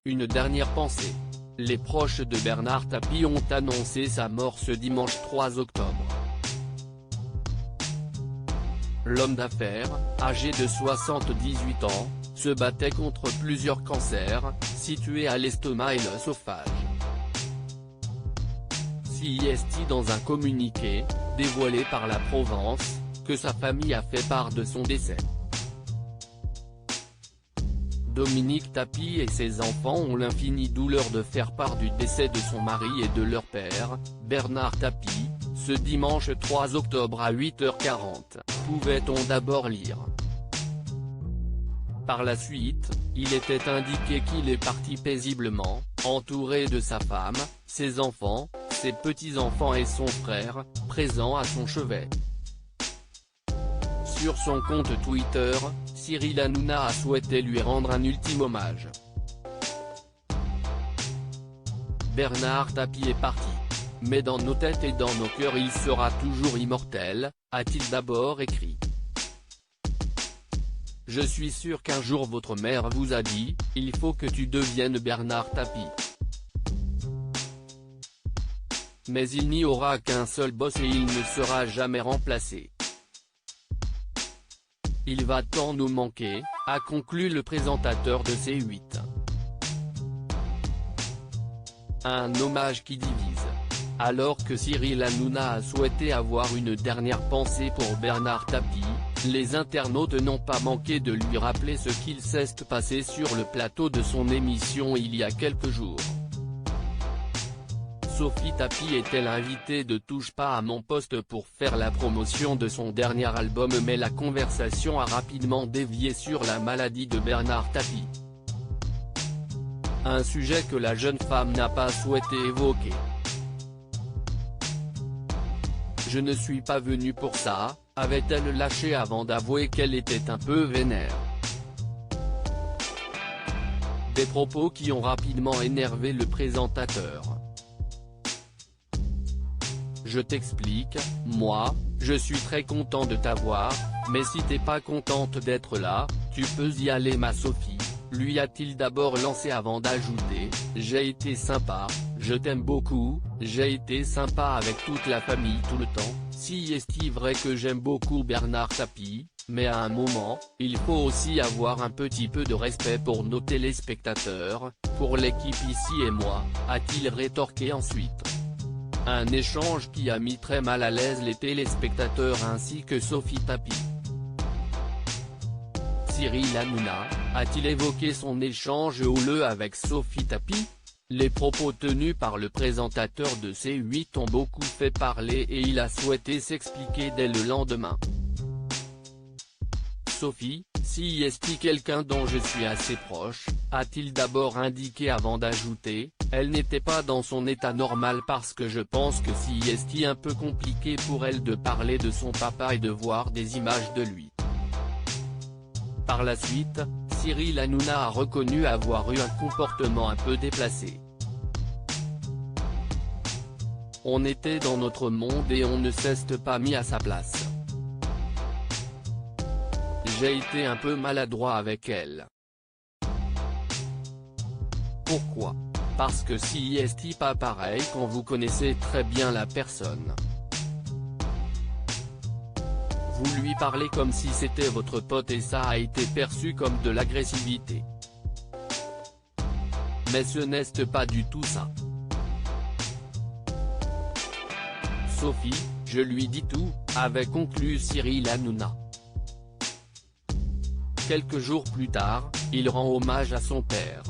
Une dernière pensée. Les proches de Bernard Tapie ont annoncé sa mort ce dimanche 3 octobre. L'homme d'affaires, âgé de 78 ans, se battait contre plusieurs cancers, situés à l'estomac et l'œsophage. CIST dans un communiqué, dévoilé par la Provence, que sa famille a fait part de son décès. Dominique Tapie et ses enfants ont l'infinie douleur de faire part du décès de son mari et de leur père, Bernard Tapie, ce dimanche 3 octobre à 8h40, pouvait-on d'abord lire. Par la suite, il était indiqué qu'il est parti paisiblement, entouré de sa femme, ses enfants, ses petits-enfants et son frère, présents à son chevet. Sur son compte Twitter, Cyril Hanouna a souhaité lui rendre un ultime hommage. Bernard Tapie est parti. Mais dans nos têtes et dans nos cœurs il sera toujours immortel, a-t-il d'abord écrit. Je suis sûr qu'un jour votre mère vous a dit, il faut que tu deviennes Bernard Tapie. Mais il n'y aura qu'un seul boss et il ne sera jamais remplacé. Il va tant nous manquer, a conclu le présentateur de C8. Un hommage qui divise. Alors que Cyril Hanouna a souhaité avoir une dernière pensée pour Bernard Tapie, les internautes n'ont pas manqué de lui rappeler ce qu'il s'est passé sur le plateau de son émission il y a quelques jours. Sophie Tapie était l'invitée de Touche pas à mon poste pour faire la promotion de son dernier album mais la conversation a rapidement dévié sur la maladie de Bernard Tapie. Un sujet que la jeune femme n'a pas souhaité évoquer. Je ne suis pas venue pour ça, avait-elle lâché avant d'avouer qu'elle était un peu vénère. Des propos qui ont rapidement énervé le présentateur. Je t'explique, moi, je suis très content de t'avoir, mais si t'es pas contente d'être là, tu peux y aller ma Sophie, lui a-t-il d'abord lancé avant d'ajouter, j'ai été sympa, je t'aime beaucoup, j'ai été sympa avec toute la famille tout le temps, si est-il vrai que j'aime beaucoup Bernard Tapie, mais à un moment, il faut aussi avoir un petit peu de respect pour nos téléspectateurs, pour l'équipe ici et moi, a-t-il rétorqué ensuite. Un échange qui a mis très mal à l'aise les téléspectateurs ainsi que Sophie Tapie. Cyril Hanouna, a-t-il évoqué son échange houleux avec Sophie Tapie? Les propos tenus par le présentateur de C8 ont beaucoup fait parler et il a souhaité s'expliquer dès le lendemain. Sophie, si est-il quelqu'un dont je suis assez proche, a-t-il d'abord indiqué avant d'ajouter, elle n'était pas dans son état normal parce que je pense que si est un peu compliqué pour elle de parler de son papa et de voir des images de lui. Par la suite, Cyril Hanouna a reconnu avoir eu un comportement un peu déplacé. On était dans notre monde et on ne s'est pas mis à sa place. J'ai été un peu maladroit avec elle. Pourquoi? Parce que si est pas pareil quand vous connaissez très bien la personne. Vous lui parlez comme si c'était votre pote et ça a été perçu comme de l'agressivité. Mais ce n'est pas du tout ça. Sophie, je lui dis tout, avait conclu Cyril Hanouna. Quelques jours plus tard, il rend hommage à son père.